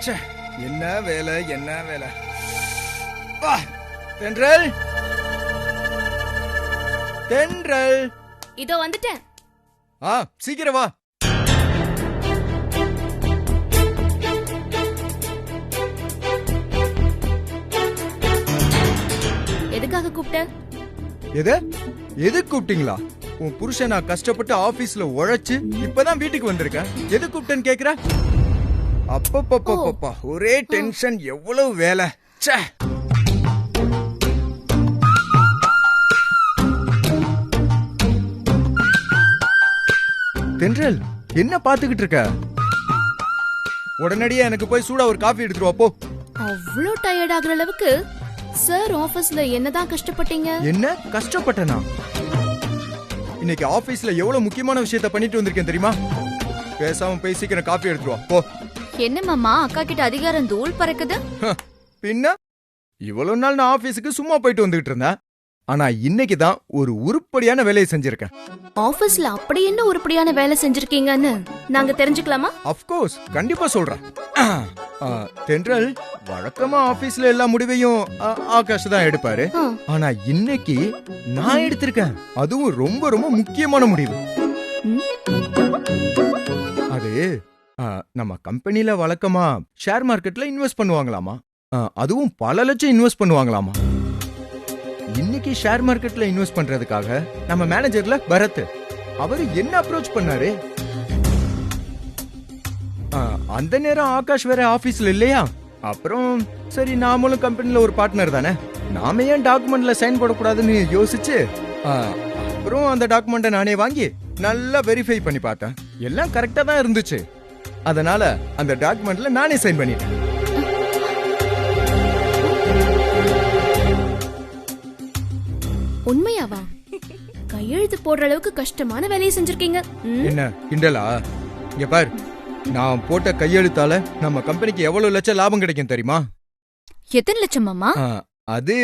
ச்சே, என்ன வேலை என்ன வேலை. வா தென்றல், தென்றல். இதோ வந்துட்டேன். சீக்கிரம் வா. எதுக்காக கூப்பிட்ட? எது கூப்பிட்டீங்களா? உன் புருஷன் நான் கஷ்டப்பட்டு ஆபீஸ்ல உழைச்சு இப்பதான் வீட்டுக்கு வந்திருக்கேன். எது கூப்பிட்டேன்னு கேக்குற? அப்பப்பப்பப்பா, ஒரே டென்ஷன், எவ்வளவு வேலை. ச்சே. தென்றல், என்ன பாத்துக்கிட்டு இருக்க? உடனடியா எனக்கு போய் சூடா ஒரு காஃபி எடுத்துட்டு வா போ. அவ்வளவு டயர்ட் ஆகுற அளவுக்கு சார் ஆபீஸ்ல என்னதான் கஷ்டப்பட்டீங்க? என்ன கஷ்டப்பட்டனா? இன்னைக்கு ஆபீஸ்ல எவ்வளவு முக்கியமான விஷயத்த பண்ணிட்டு வந்திருக்கேன் தெரியுமா? பேசாம போய் சீக்கிரம் காஃபி எடுத்துட்டு வா போ. என்ன மாமா, அக்கா கிட்ட அதிகாரம் தூள் பறக்குது? பின்ன இவ்வளவு நாள் நான் ஆபீஸுக்கு சும்மா போயிட்டு வந்துகிட்டு இருந்தேன். ஆனா இன்னைக்கு தான் ஒரு உருப்படியான வேலையை செஞ்சிருக்கேன். ஆபீஸ்ல அப்படி என்ன உருப்படியான வேலை செஞ்சிருக்கீங்கன்னு நாங்க தெரிஞ்சுக்கலாமா? ஆஃப் கோர்ஸ், கண்டிப்பா சொல்றேன். தென்றல், வழக்கமா ஆபீஸ்ல எல்லா முடிவையும் ஆகாஷ் தான் எடுப்பாரு. ஆனா இன்னைக்கு நான் எடுத்திருக்கேன். அதுவும் ரொம்ப ரொம்ப முக்கியமான முடிவு. அது நம்ம கம்பெனில வழக்கமா ஷேர் மார்க்கெட்ல இன்வெஸ்ட் பண்ணுவாங்களாமா. அதுவும் பல லட்சம் இன்வெஸ்ட் பண்ணுவாங்களாமா. இன்னைக்கு ஷேர் மார்க்கெட்ல இன்வெஸ்ட் பண்றதுக்காக நம்ம மேனேஜர்ல பரத் அவரு என்ன அப்ரோச் பண்ணாரு. அந்த நேரம் ஆகாஷ் வேற ஆபீஸ்ல இல்லையா? அப்புறம் சரி, நாமளும் கம்பெனில ஒரு பார்ட்னர் தானே, நாம ஏன் டாக்குமெண்ட்ல சைன் போடக்கூடாதுன்னு யோசிச்சு அப்புறம் அந்த டாக்குமெண்ட்டை நானே வாங்கி நல்லா வெரிஃபை பண்ணி பார்த்தேன். எல்லாம் கரெக்டா தான் இருந்துச்சு. அதனால அந்த டாக்குமெண்ட்ல நானே சைன் பண்ணிட்டேன். உண்மையாவா? கையெழுத்து போடுற அளவுக்கு கஷ்டமான வேலையை செஞ்சிருக்கீங்க. என்ன கிண்டலா? இங்க பாரு, நான் போட்ட கையெழுத்தால நம்ம கம்பெனிக்கு எவ்வளவு லட்சம் லாபம் கிடைக்கும் தெரியுமா? எத்தனை லட்சம் மாமா? அது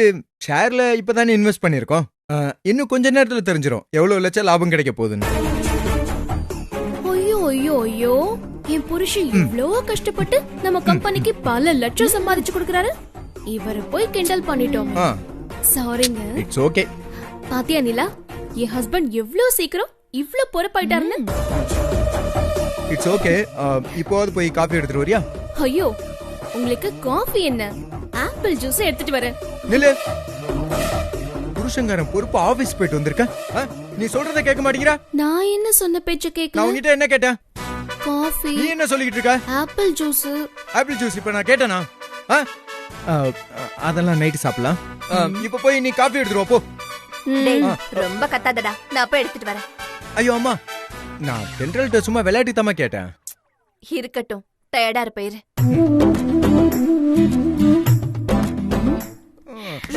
ஷேர்ல இப்பதானே இன்வெஸ்ட் பண்ணிருக்கோம். இன்னும் கொஞ்ச நேரத்துல தெரிஞ்சிரும் எவ்வளவு லட்சம் லாபம் கிடைக்க போகுதுன்னு. ஐயோ ஐயோ ஐயோ, என் புருஷன் இவ்ளோ கஷ்டப்பட்டு நம்ம கம்பெனிக்கு பல லட்சம் சம்பாதிச்சு கொடுக்கறாரு. இவரை போய் கிண்டல் பண்ணிட்டோம். சாரிங்க. It's okay. பாத்தியா நிலா, என் ஹஸ்பண்ட் எவ்வளவு சீக்கிரம் இவ்ளோ பொறுப்பாயிட்டாருன்னு. It's okay. இப்போது போய் காபி எடுத்துட்டு வரியா? ஐயோ, உங்களுக்கு காஃபி என்ன, ஆப்பிள் ஜூஸ் எடுத்துட்டு வரேன். நில்லு. புருஷங்காரன் பொறுப்பு ஆபீஸ் போயிட்டு வந்திருக்கேன். நீ சொல்றத கேட்க மாட்டீங்களா? நான் என்ன சொன்ன பேச்ச கேட்கல. நான் உன்கிட்ட என்ன கேட்டேன்? காஃபி. நீ என்ன சொல்லிக்கிட்டு இருக்க? Apple juice. ஆப்பிள் ஜூஸ் இப்ப நான் கேட்டேனா? அதெல்லாம் நைட் சாப்பிடலாம். இப்ப போய் நீ காபி எடுத்துட்டு வா போ. ரொம்ப கத்தாதடா, நான் போய் எடுத்துட்டு வரேன். ஐயோ அம்மா, நான் தென்றல்ட்ட சும்மா விளையாட்டி தாமா கேட்டேன். இருக்கட்டும், டயர்டா இருப்பேரு.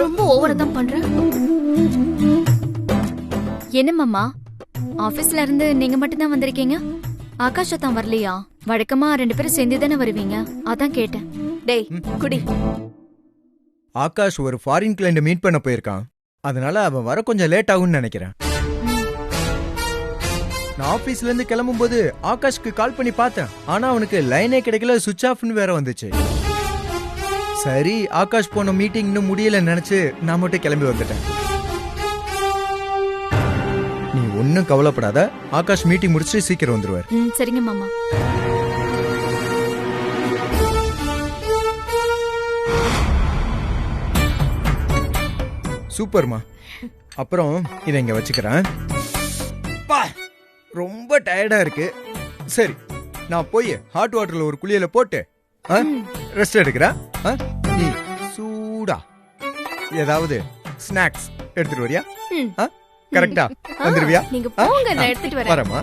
ரொம்ப ஓவரா தான் பண்ற. என்ன மாமா, ஆபீஸ்ல இருந்து நீங்க மட்டும் தான் வந்திருக்கீங்க? ஆகாஷா தான் வரலையா? வழக்கமா 2 பேரும் சேர்ந்து தானே வருவீங்க, அதான் கேட்டேன். டேய் குடி. ஆகாஷ் ஒரு ஃபாரின் கிளையண்ட் மீட் பண்ண போயிருக்கான். அதனால அவன் வர கொஞ்சம் லேட் ஆகும்னு நினைக்கிறேன். நான் ஆபீஸ்ல இருந்து கிளம்பும் போது ஆகாஷ்க்கு கால் பண்ணி பார்த்தேன். ஆனா அவனுக்கு லைனே கிடைக்கல, சுவிட்ச் ஆஃப்னு வேற வந்துச்சு. சரி, ஆகாஷ் போன மீட்டிங் இன்னும் முடியல நினைச்சு நான் மட்டும் கிளம்பி வந்துட்டேன். நீ ஒன்னும் கவலைப்படாத, ஆகாஷ் மீட்டிங் முடிச்சுட்டு சீக்கிரம் வந்துருவார். சரிங்க மாமா. சூப்பர்மா. அப்புறம் இதை இங்க வச்சுக்கிறேன். ரொம்ப டயர்டா இருக்கு. சரி, நான் போய் ஹாட் வாட்டர்ல ஒரு குளியல போட்டு ரெஸ்ட் எடுக்கிறேன். நீ சூடா ஏதாவது ஸ்நாக்ஸ் எடுத்துட்டு வரியா? கரெக்டா வந்துருவியா? நீங்க போங்க, நான் எடுத்துட்டு வரேன். வரமா.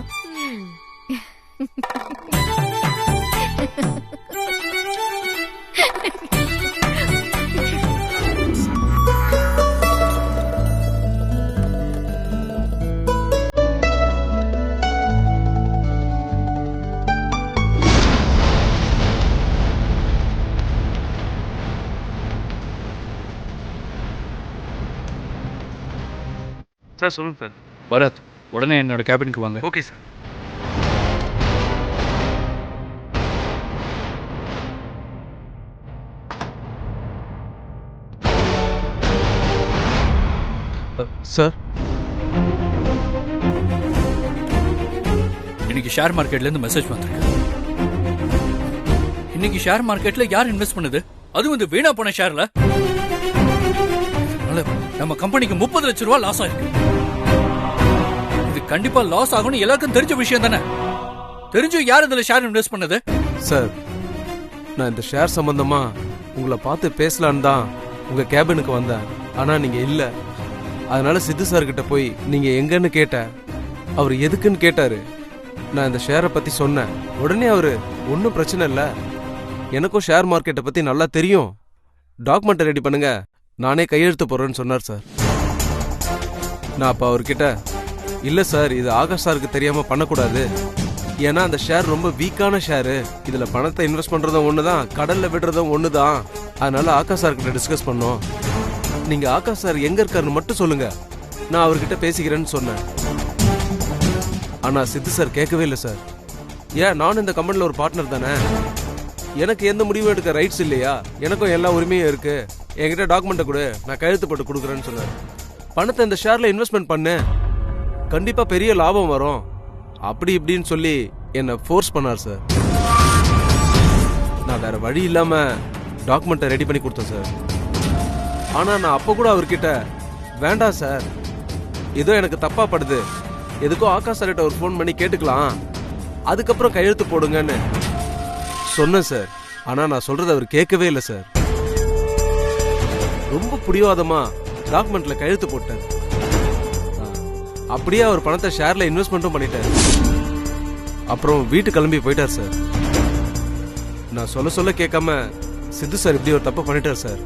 சார் சொல்லுங்கள் சார். பரத், உடனே என்னோட கேபினுக்கு வாங்க. Okay sir. சார், இன்னைக்கு ஷேர் மார்க்கெட்ல இருந்து மெசேஜ் வந்திருக்கு. இன்னைக்கு ஷேர் மார்க்கெட்ல யார் இன்வெஸ்ட் பண்ணுது? அதுவும் இந்த வீணா போன ஷேர்ல. இதனால நம்ம கம்பெனிக்கு 30 லட்சம் ரூபாய் லாஸ் ஆயிருக்கு. இது கண்டிப்பா லாஸ் ஆகும்னு எல்லாருக்கும் தெரிஞ்ச விஷயம் தானே. தெரிஞ்சும் யார் இதுல ஷேர் இன்வெஸ்ட் பண்ணது? சார், நான் இந்த ஷேர் சம்பந்தமா உங்களை பார்த்து பேசலான்னு தான் உங்க கேபினுக்கு வந்தேன். ஆனா நீங்க இல்ல. அதனால சித்து சார் கிட்ட போய் நீங்க எங்கன்னு கேட்டேன். அவர் எதுக்குன்னு கேட்டாரு. நான் இந்த ஷேரை பத்தி சொன்னேன். உடனே அவரு ஒன்றும் பிரச்சனை இல்லை, எனக்கும் ஷேர் மார்க்கெட்டை பத்தி நல்லா தெரியும், டாக்குமெண்ட் ரெடி பண்ணுங்க, நானே கையெழுத்து போடுறேன்னு சொன்னார் சார். நான் அப்ப அவர்கிட்ட இல்ல சார், இது ஆகாஷ் சாருக்கு தெரியாம பண்ணக்கூடாது, ஏன்னா அந்த ஷேர் ரொம்ப வீக்கான ஷேரு, இதுல பணத்தை இன்வெஸ்ட் பண்றதும் ஒண்ணுதான், கடல்ல விடுறதும் ஒண்ணுதான், அதனால ஆகாஷ் சார் கிட்ட டிஸ்கஸ் பண்ணோம். நீங்க ஆகாஷ் சார் எங்க இருக்காருன்னு மட்டும் சொல்லுங்க, நான் அவர்கிட்ட பேசிக்கிறேன்னு சொன்னேன். ஆனா சித்து சார் கேட்கவே இல்லை சார். ஏன், நானும் இந்த கம்பெனில ஒரு பார்ட்னர் தானே, எனக்கு எந்த முடிவும் எடுக்க ரைட்ஸ் இல்லையா? எனக்கும் எல்லா உரிமையும் இருக்கு, என்கிட்ட டாக்குமெண்ட்டை கொடு, நான் கையெழுத்து போட்டு கொடுக்குறேன்னு சொன்னார். பணத்தை இந்த ஷேர்ல இன்வெஸ்ட்மெண்ட் பண்ணு, கண்டிப்பா பெரிய லாபம் வரும், அப்படி இப்படின்னு சொல்லி என்னை ஃபோர்ஸ் பண்ணார் சார். நான் வேற வழி இல்லாம டாக்குமெண்ட்டை ரெடி பண்ணி கொடுத்தேன் சார். ஆனா நான் அப்ப கூட அவர்கிட்ட வேண்டாம் சார், ஏதோ எனக்கு தப்பா படுது, எதுக்கோ ஆகாஷ் சார்கிட்ட ஒரு ஃபோன் பண்ணி கேட்டுக்கலாம், அதுக்கப்புறம் கையெழுத்து போடுங்கன்னு சொன்னேன் சார். ஆனா நான் சொல்றது அவர் கேட்கவே இல்லை சார். ரொம்ப பிடிவாதமா டாக்குமெண்ட்ல கையெழுத்து போட்டார். அப்படியே அவர் பணத்தை ஷேர்ல இன்வெஸ்ட்மெண்ட்டும் பண்ணிட்டாரு. அப்புறம் வீட்டு கிளம்பி போயிட்டார் சார். நான் சொல்ல கேட்காம சித்து சார் இப்படி ஒரு தப்பு பண்ணிட்டார் சார்.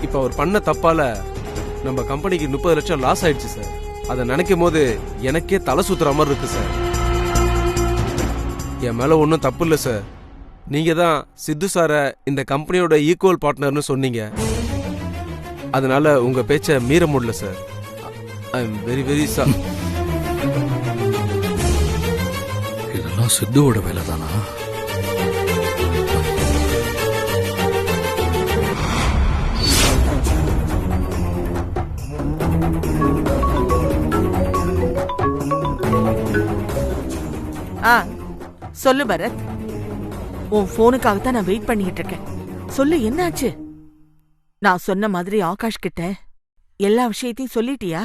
இப்ப அவர் பண்ண தப்பால நம்ம கம்பெனிக்கு 30 லட்சம் லாஸ் ஆயிடுச்சு சார். அதை நினைக்கும் போது எனக்கே தலை சுத்துற மாதிரி இருக்கு சார். என் மேல ஒன்றும் தப்பு இல்லை சார். நீங்க தான் சித்து சாரை இந்த கம்பெனியோட ஈக்குவல் பார்ட்னர்னு சொன்னீங்க, அதனால உங்க பேச்சை மீற முடியல sir. I am very very sir. இதெல்லாம் சித்துவோட வேலை தானா? சொல்லு பரத், உன் போனுக்காகத்தான் நான் வெயிட் பண்ணிட்டு இருக்கேன். சொல்லு, என்னாச்சு? நான் சொன்ன மாதிரி ஆகாஷ் கிட்ட எல்லா விஷயத்தையும் சொல்லிட்டியா?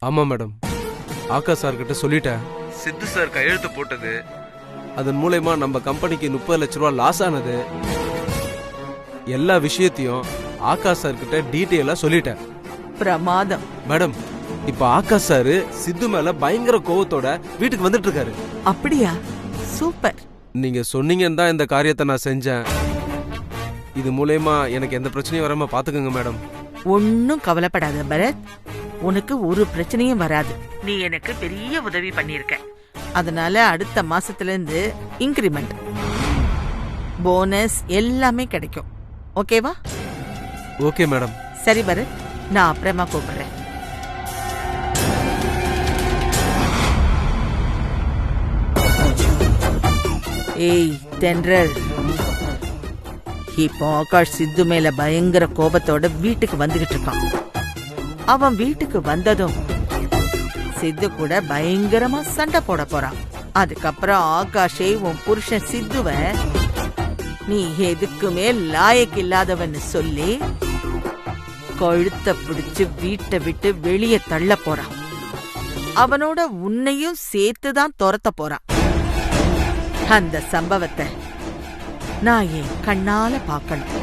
ஆமா மேடம், ஆகாஷ் சார் கிட்ட சொல்லிட்டேன். சித்து சார் கையெழுத்து போட்டது, அதன் மூலமா நம்ம கம்பெனிக்கு 30 லட்சம் ரூபாய் லாஸ் ஆனது, எல்லா விஷயத்தையும் ஆகாஷ் சார் கிட்ட டீட்டெயிலா சொல்லிட்டேன். பிரமாதம் மேடம். இப்ப ஆகாஷ் சார் சித்து மேல பயங்கர கோவத்தோட வீட்டுக்கு வந்துட்டு இருக்காரு. அப்படியா? சூப்பர். நீங்க சொன்னீங்கன்னு தான் இந்த காரியத்தை நான் செஞ்சேன். இது மூலமா எனக்கு எந்த பிரச்சனையும் வராம பாத்துக்கோங்க மேடம். ஒன்னும் கவலைப்படாத பரத், உனக்கு ஒரு பிரச்சனையும் வராது. நீ எனக்கு பெரிய உதவி பண்ணிருக்க. அதனால அடுத்த மாசத்துல இருந்து இன்கிரிமெண்ட், போனஸ் எல்லாமே கிடைக்கும். ஓகேவா? Okay madam. சரி பரத், நான் அப்புறமா கூப்பிடுறேன். ஏய் தென்றல், இப்போ ஆகாஷ் சித்து மேல பயங்கர கோபத்தோட வீட்டுக்கு வந்துகிட்டு இருக்கான். அவன் வீட்டுக்கு வந்ததும் சித்து கூட பயங்கரமா சண்டை போட போறான். அதுக்கப்புறம் ஆகாஷே உன் புருஷன் சித்துவ நீ எதுக்குமே லாயக்கு இல்லாதவன்னு சொல்லி கழுத்தை பிடிச்சு வீட்டை விட்டு வெளியே தள்ள போறான். அவனோட உன்னையும் சேர்த்துதான் துரத்த போறான். அந்த சம்பவத்தை நான் என் கண்ணால பார்க்கணும்.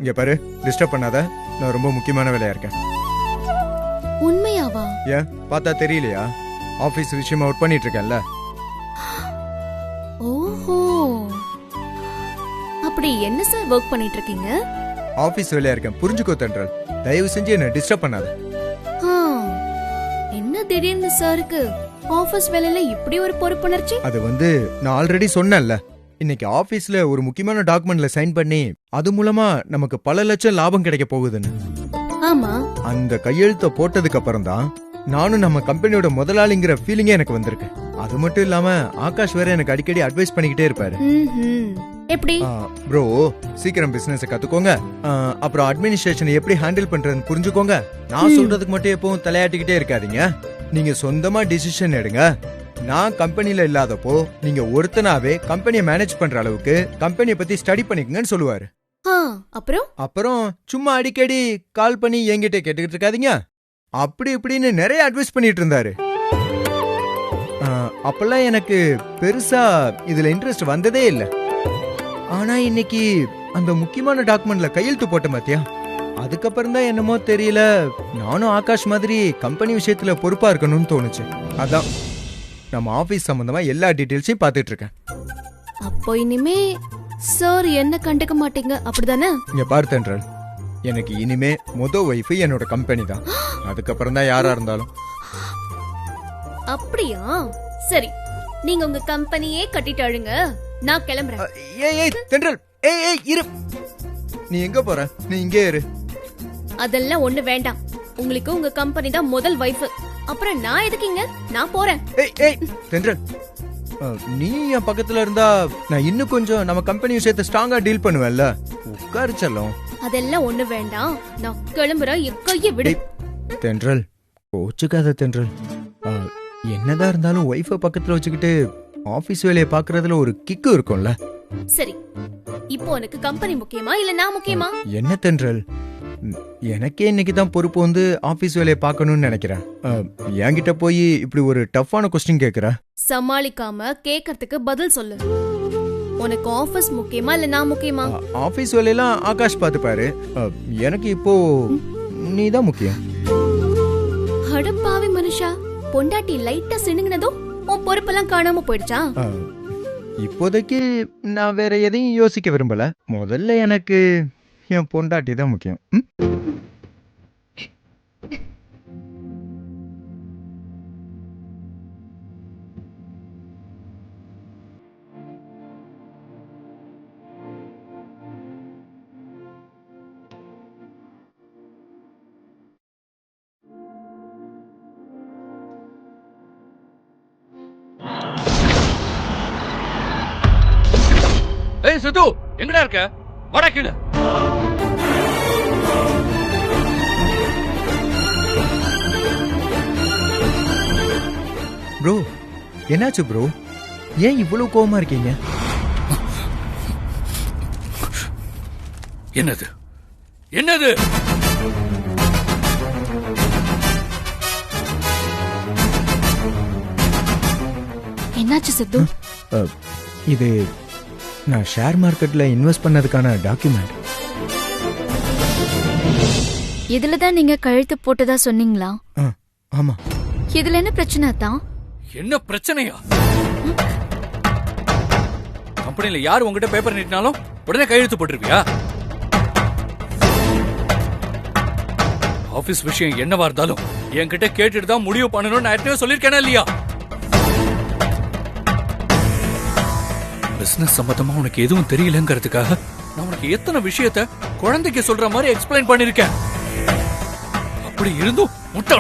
இங்க பாரு, டிஸ்டர்ப் பண்ணாத, நான் ரொம்ப முக்கியமான வேலையா இருக்கேன். உண்மையாவா? ஏன் பார்த்தா தெரியலையா? ஆபீஸ் விஷயமா ஒர்க் பண்ணிட்டு இருக்கேன்ல. ஓஹோ, அப்படி என்ன சார் ஒர்க் பண்ணிட்டு இருக்கீங்க? ஆபீஸ் வேலையா இருக்கேன், புரிஞ்சுக்கோ தென்றல். தயவு செஞ்சு என்ன டிஸ்டர்ப் பண்ணாத. என்ன திடீர்னு சாருக்கு ஆபீஸ் வேலையில இப்படி ஒரு பொறுப்புணர்ச்சி? அது நான் ஆல்ரெடி சொன்னேன்ல, இன்னைக்கு ஆபீஸ்ல ஒரு முக்கியமான டாக்குமெண்ட்ல சைன் பண்ணி அது மூலமா நமக்கு பல லட்சம் லாபம் கிடைக்க போகுதுன்னு. ஆமா. அந்த கையெழுத்த போட்டதுக்கு அப்புறம் தான் நானும் நம்ம கம்பெனியோட முதலாளிங்கிற ஃபீலிங்கே எனக்கு வந்திருக்கு. அது மட்டும் இல்லாம ஆகாஷ் வேற எனக்கு அடிக்கடி அட்வைஸ் பண்ணிக்கிட்டே இருப்பாரு. எப்படி? ப்ரோ, சீக்கிரம் பிசினஸ் கத்துக்கோங்க, அப்புறம் அட்மினிஸ்ட்ரேஷன் எப்படி ஹேண்டில் பண்றதுன்னு புரிஞ்சுக்கோங்க. நான் சொல்றதுக்கு மட்டும் எப்பவும் தலையாட்டிக்கிட்டே இருக்காதீங்க, நீங்க சொந்தமா டிசிஷன் எடுங்க. நான் கம்பெனில இல்லாதப்போ நீங்க ஒருத்தனாவே கம்பெனியை மேனேஜ் பண்ற அளவுக்கு கம்பெனியை பத்தி ஸ்டடி பண்ணிக்கங்கன்னு சொல்லுவாரு. அப்புறம் சும்மா அடிக்கடி கால் பண்ணி என்கிட்ட கேட்டுக்கிட்டு இருக்காதீங்க, அப்படி இப்படின்னு நிறைய அட்வைஸ் பண்ணிட்டு இருந்தாரு. அப்பெல்லாம் எனக்கு பெருசா இதுல இன்ட்ரெஸ்ட் வந்ததே இல்ல. ஆனா இன்னைக்கு அந்த முக்கியமான டாக்குமெண்ட்ல கையெழுத்து போட்ட மாத்தியா, அதுக்கப்புறம் தான் என்னமோ தெரியல, நானும் ஆகாஷ் மாதிரி கம்பெனி விஷயத்துல பொறுப்பா இருக்கணும்னு தோணுச்சு. அதான் நம்ம ஆபீஸ் சம்பந்தமா எல்லா டீடைல்ஸையும் பாத்துட்டு இருக்கேன். அப்போ இனிமே சார் என்ன கண்டுக்க மாட்டீங்க, அப்படிதானே? இங்க பார்த்தேன்றால், எனக்கு இனிமே ஒய்ஃப் என்னோட கம்பெனி தான், அதுக்கப்புறம் தான் யாரா இருந்தாலும். அப்படியா? சரி, நீங்க உங்க கம்பெனியே கட்டிட்டு அழுங்க, நான் கிளம்புறேன். ஏய் தென்றல், ஏய் இரு, நீ எங்க போற? நீ இங்கே இரு. அதெல்லாம் ஒண்ணு வேண்டாம், உங்களுக்கு உங்க கம்பெனி தான் முதல் வைஃப், அப்புறம் நான் எதுக்குங்க? நான் போறேன். ஏய் தென்றல், நீ என் பக்கத்துல இருந்தா நான் இன்னும் கொஞ்சம் நம்ம கம்பெனி விஷயத்தை ஸ்ட்ராங்கா டீல் பண்ணுவேன்ல. உட்காரு செல்லம். அதெல்லாம் ஒண்ணு வேண்டாம், நான் கிளம்புறேன், கைய விடு. தென்றல், கோச்சுக்காத தென்றல். என்னதான் இருந்தாலும் ஒய்ஃபை பக்கத்துல வச்சுக்கிட்டு ஆபீஸ் வேலையை பாக்குறதுல ஒரு கிக்கு இருக்கும்ல. சரி, இப்போ உனக்கு கம்பெனி முக்கியமா இல்ல நான் முக்கியமா? என்ன தென்றல், எனக்கே இன்னைக்கு தான் பொறுப்பு ஆபீஸ் வேலையை பார்க்கணும்னு நினைக்கிறேன். என்கிட்ட போய் இப்படி ஒரு டஃப்பான கொஸ்டின் கேக்குற? சமாளிக்காம கேக்குறதுக்கு பதில் சொல்லு. உனக்கு ஆபீஸ் முக்கியமா இல்ல நான் முக்கியமா? ஆபீஸ் வேலையெல்லாம் ஆகாஷ் பாத்துப்பாரு, எனக்கு இப்போ நீதான் முக்கியம். அடப்பாவி மனுஷா, பொண்டாட்டி லைட்டா சினுங்கினதும் உன் பொறுப்பெல்லாம் காணாம போயிடுச்சா? இப்போதைக்கு நான் வேற எதையும் யோசிக்க விரும்பல, முதல்ல எனக்கு என் பொண்டாட்டி தான் முக்கியம். ஏய் சித்து, எங்கடா இருக்க? வாடா கீழே. ப்ரோ, என்னாச்சு ப்ரோ? ஏன் இவ்வளவு கோவமா இருக்கீங்க? என்னது என்னது? என்னாச்சு சித்து? இது நான் ஷேர் மார்க்கெட்ல இன்வெஸ்ட் பண்ணதுக்கான டாக்குமெண்ட். இதுலதான் நீங்க கழுத்து போட்டதா சொன்னீங்களா? ஆமா. இதுல என்ன பிரச்சனை தான்? என்ன பிரச்சனையா? கம்பெனில யார் உங்ககிட்ட பேப்பர் நீட்டினாலும் உடனே கையெழுத்து போட்டுருவியா? ஆபீஸ் விஷயம் என்னவா இருந்தாலும் என்கிட்ட கேட்டுட்டு தான் முடிவு பண்ணணும்னு நான் ஏற்கனவே சொல்லிருக்கேனா இல்லையா? பிசினஸ் சம்பந்தமா உனக்கு எதுவும் தெரியலங்கிறதுக்காக நான் உனக்கு எத்தனை விஷயத்த குழந்தைக்கு சொல்ற மாதிரி எக்ஸ்பிளைன் பண்ணிருக்கேன். அப்படி இருந்தும் முட்டை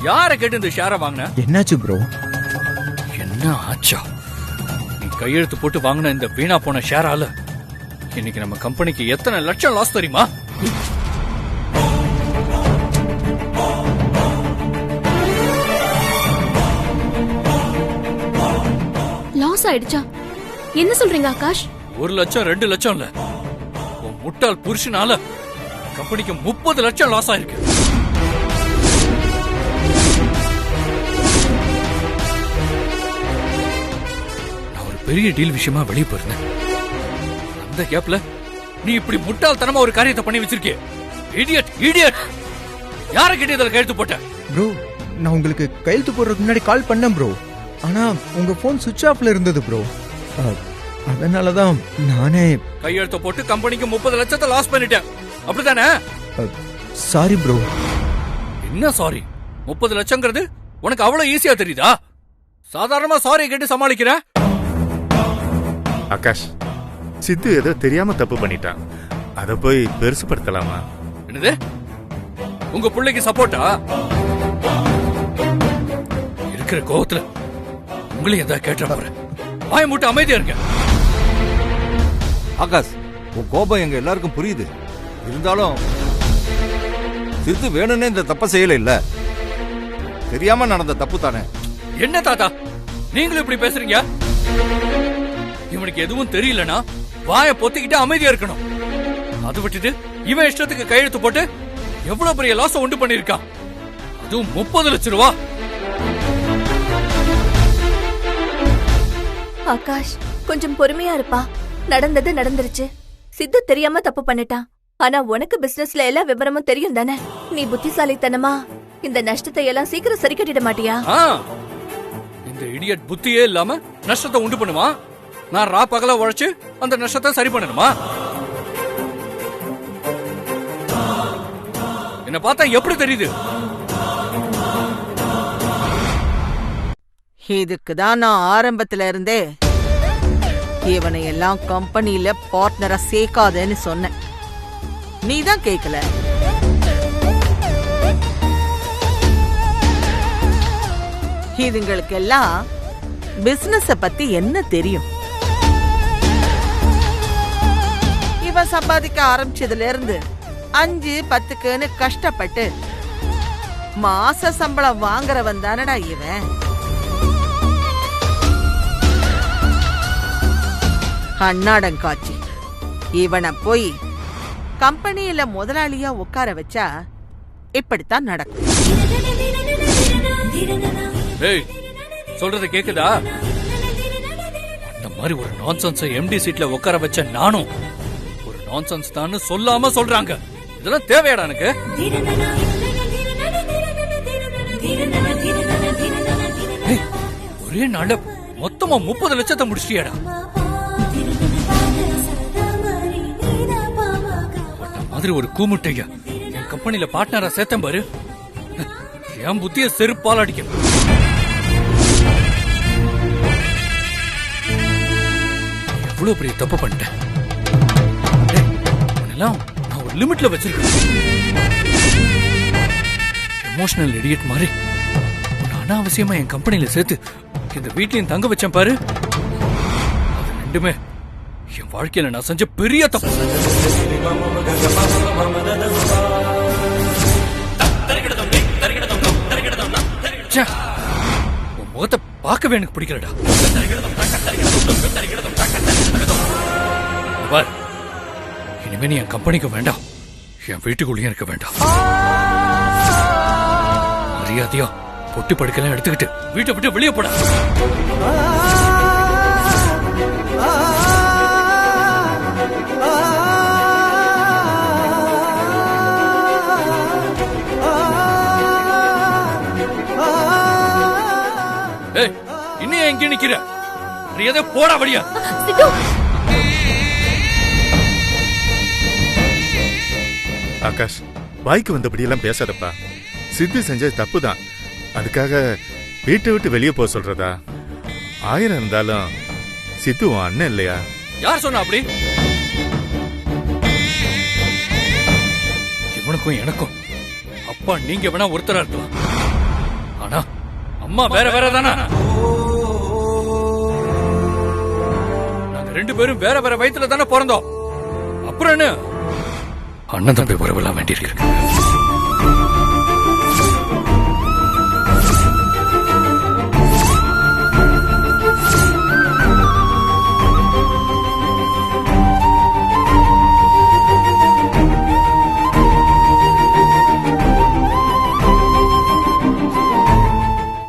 யார கேட்டு இந்த ஷேரை வாங்கின? என்னாச்சு ப்ரோ? என்ன ஆச்சா? நீ கையெழுத்து போட்டு வாங்கின இந்த வீணா போன ஷேரால இன்னைக்கு நம்ம கம்பெனிக்கு எத்தனை லட்சம் லாஸ் தெரியுமா? லாஸ் ஆயிடுச்சா? என்ன சொல்றீங்க ஆகாஷ்? 1 லட்சம் 2 லட்சம் இல்ல, உன் முட்டாள் புருஷனால கம்பெனிக்கு 30 லட்சம் லாஸ் ஆயிருக்கு. நான் ஒரு பெரிய டீல் விஷயமா வெளியே போயிருந்தேன். அந்த கேப்ல நீ இப்படி முட்டாள்தனமா ஒரு காரியத்தை பண்ணி வச்சிருக்கிய. Idiot idiot! யார கிட்ட இதல கையெழுத்து போட்ட? ப்ரோ, நான் உங்களுக்கு கையெழுத்து போடுறதுக்கு முன்னாடி கால் பண்ணேன் ப்ரோ, ஆனா உங்க போன் சுவிட்ச் ஆஃப்ல இருந்தது ப்ரோ. அதனாலதான் நானே கையெழுத்து போட்டு கம்பெனிக்கு 30 லட்சத்தை லாஸ் பண்ணிட்டேன். அப்படித்தானே? Sorry bro. என்ன சாரி? 30 லட்சங்கிறது உனக்கு அவ்வளவு ஈஸியா தெரியுதா? சாதாரணமா சாரி கேட்டு சமாளிக்கிற? ஆகாஷ், சித்து ஏதோ தெரியாம தப்பு பண்ணிட்டான். அத போய் பெருசுப்படுத்தலாமா? என்னது? உங்க பிள்ளைக்கு சப்போர்ட்டா? இருக்கிற கோவத்துல உங்களையும் ஏதாவது கேட்ட போறேன். வாய மூட்டு அமைதியா இருக்க. ஆகாஷ், உன் கோபம் எங்க எல்லாருக்கும் புரியுது. இருந்தாலும் சித்து வேணும்னே இந்த தப்ப செய்யல. இல்ல, தெரியாம நடந்த தப்பு தானே. என்ன தாத்தா நீங்களும் இப்படி பேசுறீங்க? இவனுக்கு எதுவும் தெரியலனா வாய பொத்திக்கிட்டு அமைதியா இருக்கணும். அது விட்டுட்டு இவன் இஷ்டத்துக்கு கையெழுத்து போட்டு எவ்வளவு பெரிய லாஸ் உண்டு பண்ணிருக்கான். அதுவும் 30 லட்சம் ரூபா. ஆகாஷ், கொஞ்சம் பொறுமையா இருப்பா. நடந்தது நடந்துருச்சு. சித்து தெரியாம தப்பு பண்ணிட்டான். ஆனா உனக்கு பிசினஸ்ல எல்லா விவரமும் தெரியும் தானே? நீ புத்திசாலித்தனமா இந்த நஷ்டத்தை எல்லாம் சீக்கிரம் சரி கட்டிட மாட்டியா? இந்த இடியட் புத்தியே இல்லாம நஷ்டத்தை உண்டு பண்ணுமா? நான் ரா பகல உழைச்சு அந்த நஷ்டத்தை சரி பண்ணணுமா? என்ன பார்த்தா எப்படி தெரியுது? இதுக்குதான் நான் ஆரம்பத்துல இருந்தே இவனை எல்லாம் கம்பெனில பார்ட்னரா சேர்க்காதேன்னு சொன்னேன். நீதான் கேக்கல. இதுங்களுக்கெல்லாம் பிசினஸ பத்தி என்ன தெரியும்? இவன் சம்பாதிக்க ஆரம்பிச்சதுல இருந்து 5-10க்குன்னு கஷ்டப்பட்டு மாச சம்பளம் வாங்குறவன் தானடா இவன். அண்ணாடங்காட்சி. இவனை போய் கம்பெனியில முதலாளியா உட்கார வச்சா இப்படித்தான் நடக்கும். சொல்றது கேக்குதா? அந்த மாதிரி ஒரு நான்சென்ஸ் எம்டி சீட்ல உட்கார வச்ச நானும் ஒரு நான்சென்ஸ் தான் சொல்லாம சொல்றாங்க. இதெல்லாம் தேவையாடா எனக்கு? ஒரே நாள்ல மொத்தமா 30 லட்சத்தை முடிச்சிட்டியாடா. மாதிரி ஒரு கூமுட்டைய என் கம்பெனில பார்ட்னரா சேர்த்தேன் பாரு. என் புத்திய செருப்பால் அடிக்கணும். எவ்வளவு பெரிய தப்பு பண்ணிட்டேன். நான் ஒரு லிமிட்ல வச்சிருக்கேன். எமோஷனல் இடியட் மாதிரி அனாவசியமா என் கம்பெனில சேர்த்து இந்த வீட்லயும் தங்க வச்சேன் பாரு. அது ரெண்டுமே என் வாழ்க்கையில நான் செஞ்ச பெரிய தப்பு. உன் முகத்தை பார்க்கவே எனக்கு பிடிக்கலடா. இனிமே நீ என் கம்பெனிக்கு வேண்டாம், என் வீட்டுக்குள்ளேயும் இருக்க வேண்டாம். மரியாதையா பொட்டி படுக்கலாம் எடுத்துக்கிட்டு வீட்டை விட்டு வெளியே போட. இன்னும் எங்க நிக்கிற? மரியாதை போடா வழியா. ஆகாஷ், வாய்க்கு வந்தபடியெல்லாம் பேசாதப்பா. சித்து செஞ்சது தப்புதான். அதுக்காக வீட்டை விட்டு வெளியே போக சொல்றதா? 1000 இருந்தாலும் சித்து உன் அண்ணன் இல்லையா? யார் சொன்னா அப்படி? இவனுக்கும் எனக்கும் அப்பா நீங்க வேணா ஒருத்தரா இருக்கலாம். ஆனா அம்மா வேற வேற தானா? நாங்க 2 பேரும் வேற வேற வயித்துல தானே பிறந்தோம். அப்புறம் என்ன? அண்ணன் தம்பி உறவெல்லாம் வேண்டியிருக்கு.